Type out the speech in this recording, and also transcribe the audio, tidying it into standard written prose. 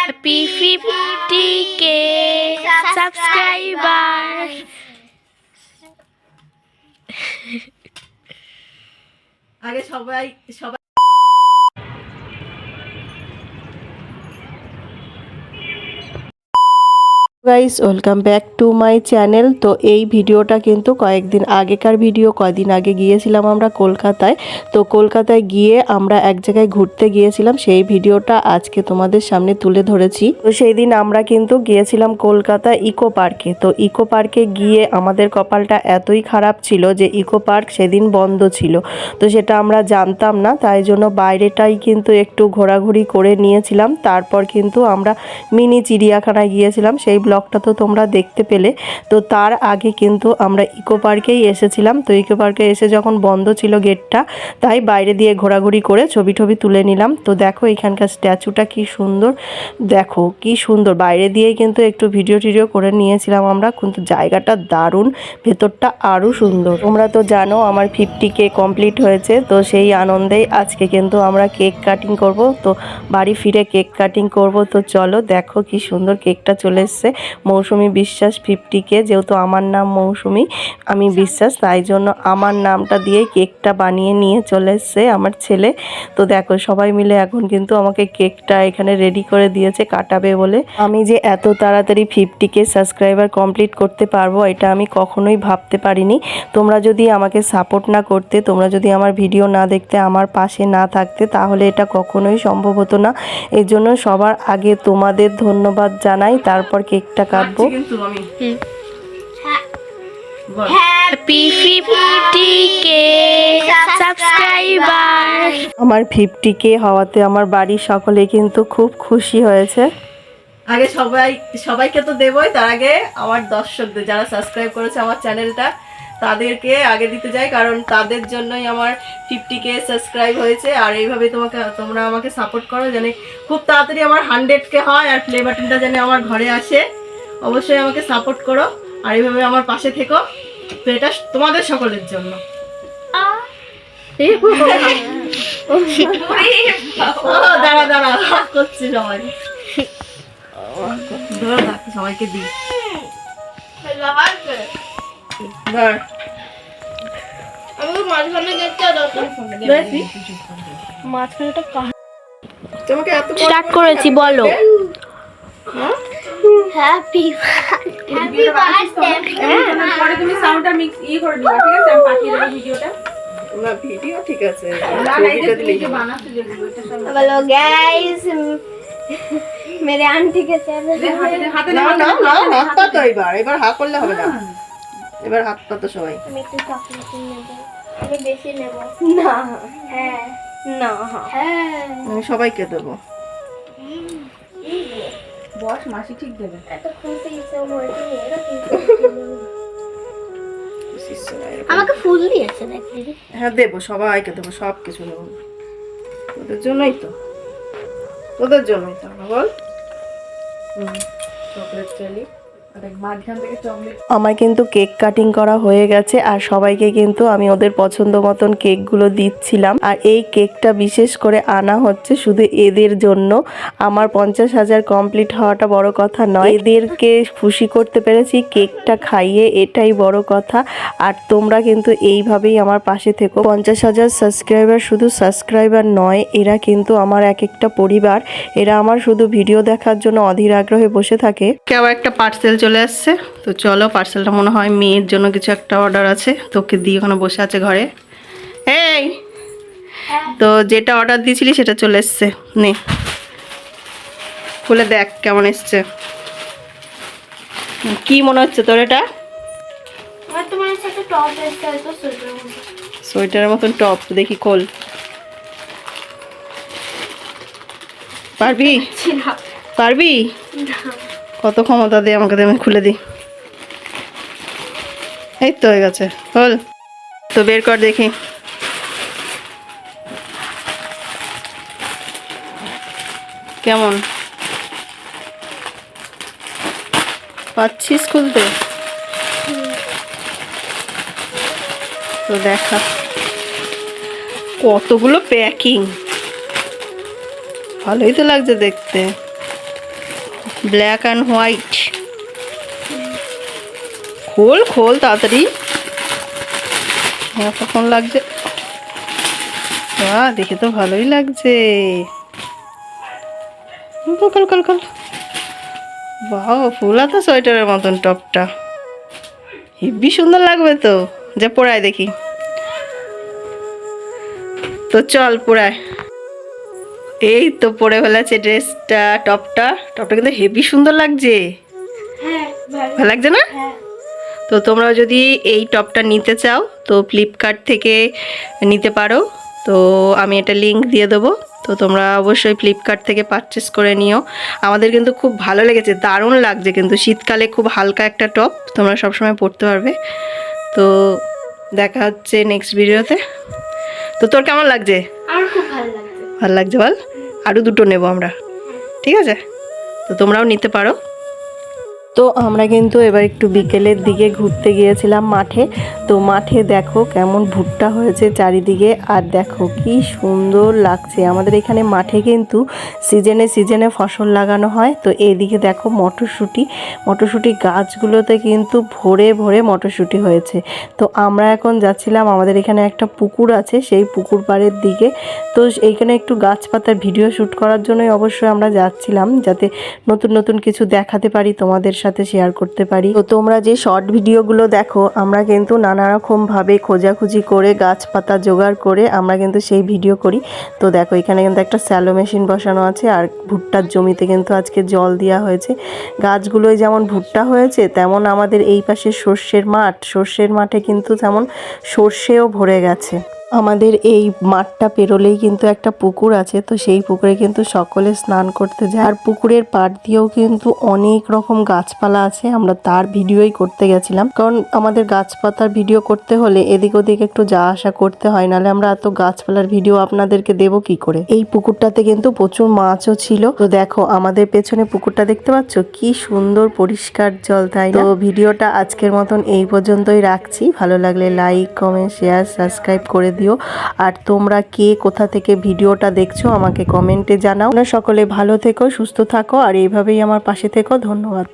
Happy 50K subscriber. আগে সবাই guys welcome back to my channel. তো এই ভিডিওটা কিন্তু কয়েকদিন আগেকার ভিডিও। কয়েকদিন আগে গিয়েছিলাম আমরা কলকাতায়। তো কলকাতায় গিয়ে আমরা এক জায়গায় ঘুরতে গিয়েছিলাম, সেই ভিডিওটা আজকে তোমাদের সামনে তুলে ধরেছি। তো সেই দিন আমরা কিন্তু গিয়েছিলাম কলকাতা ইকো পার্কে। তো ইকো পার্কে গিয়ে আমাদের কপালটা এতই খারাপ ছিল যে ইকো পার্ক সেদিন বন্ধ ছিল। তো সেটা আমরা জানতাম না, তাই জন্য বাইরেটাই কিন্তু একটু ঘোরাঘুরি করে নিয়েছিলাম। তারপর কিন্তু আমরা মিনি চিড়িয়াখানায় গিয়েছিলাম, সেই ব্লগটা তো তোমরা দেখতে পেলে। তো তার আগে কিন্তু আমরা ইকো পার্কেই এসেছিলাম। তো ইকো পার্কে এসে যখন বন্ধ ছিল গেটটা, তাই বাইরে দিয়ে ঘোরাঘুরি করে ছবি তুলে নিলাম। তো দেখো এখানকার স্ট্যাচুটা কি সুন্দর, দেখো কি সুন্দর। বাইরে দিয়েই কিন্তু একটু ভিডিও করে নিয়েছিলাম আমরা, কিন্তু জায়গাটা দারুণ, ভেতরটা আরও সুন্দর। তোমরা তো জানো আমার 50K কমপ্লিট হয়েছে। তো সেই আনন্দেই আজকে কিন্তু আমরা কেক কাটিং করব। তো বাড়ি ফিরে কেক কাটিং করব। তো চলো দেখো কি সুন্দর কেকটা চলে এসছে। মৌসুমি বিশ্বাস 50K, যেহেতু আমার নাম মৌসুমি, আমি বিশ্বাস, তাই জন্য আমার নামটা দিয়ে কেকটা বানিয়ে নিয়ে চলে এসছে আমার ছেলে। তো দেখো সবাই মিলে এখন কিন্তু আমাকে কেকটা এখানে রেডি করে দিয়েছে কাটাবে বলে। আমি যে এত তাড়াতাড়ি 50K সাবস্ক্রাইবার কমপ্লিট করতে পারবো এটা আমি কখনোই ভাবতে পারিনি। তোমরা যদি আমাকে সাপোর্ট না করতে, তোমরা যদি আমার ভিডিও না দেখতে, আমার পাশে না থাকতে, তাহলে এটা কখনোই সম্ভব হতো না। এই জন্য সবার আগে তোমাদের ধন্যবাদ জানাই, তারপর কেকটা কাটবো। কিন্তু আমি Happy 50K subscriber. আমার 50K হওয়াতে আমার বাড়ির সকলে কিন্তু খুব খুশি হয়েছে। আগে সবাইকে তো দেবই, তার আগে আমার দর্শকদের যারা সাবস্ক্রাইব করেছে আমার চ্যানেলটা, তাদেরকে আগে দিতে যাই, কারণ তাদের জন্যই আমার 50K সাবস্ক্রাইব হয়েছে। আর এইভাবে তোমরা আমাকে সাপোর্ট করো, জানি খুব তাড়াতাড়ি আমার 100K হয় আর প্লে বাটনটা যেন আমার ঘরে আসে। অবশ্যই আমাকে সাপোর্ট করো আর এইভাবে আমার পাশে থেকো। তো এটা তোমাদের সকলের জন্য। দাঁড়া করছি সবাই, সবাইকে দিই। স্টার্ট করেছি, বলো। হ্যাপি পরে তুমি সাউন্ডটা মিক্স করে দিবা, ঠিক আছে? আমি পাঠিয়ে দেব ভিডিওটা। না ভিডিও ঠিক আছে, না এটা দিলে বানাতে দেব। বলো গাইস, मेरे आंटी के चैनल হাতে না হাত পা তো এবার হাত করলে হবে না। এবার হাত পা তো সবাই। আমি একটু চকলেট নেব, আমি বেশি নেব না। হ্যাঁ না, হ্যাঁ আমি সবাইকে দেব। বস মাসি ঠিক দেবে। এত খুশি হয়েছে এরা কিন্তু আমাকে ফুল দিয়েছে নাকি দিদি? হ্যাঁ দেবো, সবাইকে দেবো, সব কিছু নেবো। তোদের জন্যই তো বল। চকলেট চাইলি, আমার কিন্তু কেক কাটিং করা হয়ে গেছে আর সবাইকে কিন্তু আমি ওদের পছন্দ মতন কেকগুলো দিচ্ছিলাম। আর এই কেকটা বিশেষ করে আনা হচ্ছে শুধু এদের জন্য। আমার 50,000 কমপ্লিট হওয়াটা বড় কথা নয়, এদেরকে খুশি করতে পেরেছি কেকটা খাইয়ে, এটাই বড় কথা। আর তোমরা কিন্তু এইভাবেই আমার পাশে থেকো। 50,000 সাবস্ক্রাইবার শুধু সাবস্ক্রাইবার নয়, এরা কিন্তু আমার এক একটা পরিবার। এরা আমার শুধু ভিডিও দেখার জন্য অধীর আগ্রহে বসে থাকে। কেউ একটা পার্সেল চলে আসছে, তো চলো পার্সেলটা মনে হয় মেয়ের জন্য কিছু একটা অর্ডার আছে। তোকে দিয়ে ওখানে বসে আছে ঘরে। এই তো যেটা অর্ডার দিয়েছিলি সেটা চলে এসছে, নে খুলে দেখ কেমন এসছে। কি মনে হচ্ছে তোর এটা? তোমার সাথে টপ এসছে, তো সোয়েটারের মতন টপ, দেখি খোল। পারবি? কত ক্ষমতা দে আমাকে, আমি খুলে দিই। এই তো হয়ে গেছে, খোল তো, বের কর দেখি। কেমন পাচ্ছিস খুলতে? তো দেখা কতগুলো প্যাকিং, ভালোই তো লাগছে দেখতে। Black and white. খোল খোল তাড়াতাড়ি। হ্যাঁ, কখন লাগছে? বাহ, দেখে তো ভালোই লাগছে। Call call call. বাহ, ফুল তো সোয়েটারের মতন টপটা হেব্বি সুন্দর লাগবে তো। যা পরায় দেখি। তো চল পরায়। এই তো পরে ফেলেছে ড্রেসটা, টপটা কিন্তু হেভি সুন্দর লাগছে। হ্যাঁ, ভালো লাগছে না? হ্যাঁ। তো তোমরাও যদি এই টপটা নিতে চাও তো ফ্লিপকার্ট থেকে নিতে পারো। তো আমি এটা লিংক দিয়ে দেবো, তো তোমরা অবশ্যই ফ্লিপকার্ট থেকে পারচেস করে নিও। আমাদের কিন্তু খুব ভালো লেগেছে, দারুণ লাগছে কিন্তু। শীতকালে খুব হালকা একটা টপ, তোমরা সবসময় পরতে পারবে। তো দেখা হচ্ছে নেক্সট ভিডিওতে। তো তোর কেমন লাগছে? আমার খুব ভালো লাগছে। ভালো লাগছে বল? আরও দুটো নেব আমরা, ঠিক আছে? তো তোমরাও নিতে পারো। তো আমরা কিন্তু এবার একটু বিকেলের দিকে ঘুরতে গিয়েছিলাম মাঠে। তো মাঠে দেখো কেমন ভুট্টা হয়েছে চারিদিকে, আর দেখো কি সুন্দর লাগছে। আমাদের এখানে মাঠে কিন্তু সিজনে সিজনে ফসল লাগানো হয়। তো এইদিকে দেখো মটরশুঁটি গাছগুলোতে কিন্তু ভরে ভরে মটরশুঁটি হয়েছে। তো আমরা এখন যাচ্ছিলাম, আমাদের এখানে একটা পুকুর আছে, সেই পুকুর পাড়ের দিকে। তো এইখানে একটু গাছপাতার ভিডিও শ্যুট করার জন্যই অবশ্যই আমরা যাচ্ছিলাম, যাতে নতুন নতুন কিছু দেখাতে পারি, তোমাদের সাথে শেয়ার করতে পারি। তো তোমরা যে শর্ট ভিডিওগুলো দেখো, আমরা কিন্তু নানা রকমভাবে খোঁজাখুঁজি করে গাছপাতা জোগাড় করে আমরা কিন্তু সেই ভিডিও করি। তো দেখো এখানে কিন্তু একটা স্যালো মেশিন বসানো আছে, আর ভুট্টার জমিতে কিন্তু আজকে জল দেওয়া হয়েছে। গাছগুলোয় যেমন ভুট্টা হয়েছে, তেমন আমাদের এই পাশে সর্ষের মাঠে কিন্তু যেমন সর্ষেও ভরে গেছে। আমাদের এই মাঠটা পেরোলেই কিন্তু একটা পুকুর আছে, তো সেই পুকুরে কিন্তু সকলে স্নান করতে যায়। আর পুকুরের পাড় দিয়েও কিন্তু অনেক রকম গাছপালা আছে, আমরা তার ভিডিওই করতে গেছিলাম। কারণ আমাদের গাছপাতার ভিডিও করতে হলে এদিক ওদিক একটু যাওয়া আসা করতে হয়, নাহলে আমরা এত গাছপালার ভিডিও আপনাদেরকে দেবো কি করে। এই পুকুরটাতে কিন্তু প্রচুর মাছও ছিল। তো দেখো আমাদের পেছনে পুকুরটা দেখতে পাচ্ছ, কি সুন্দর পরিষ্কার জল, তাই না? তো ভিডিওটা আজকের মতন এই পর্যন্তই রাখছি। ভালো লাগলে লাইক, কমেন্ট, শেয়ার, সাবস্ক্রাইব করে দিও। আর তোমরা কে কোথা থেকে ভিডিওটা দেখছো আমাকে কমেন্টে জানাও। সকলে ভালো থেকো, সুস্থ থাকো, আর এইভাবেই আমার পাশে থেকো। ধন্যবাদ।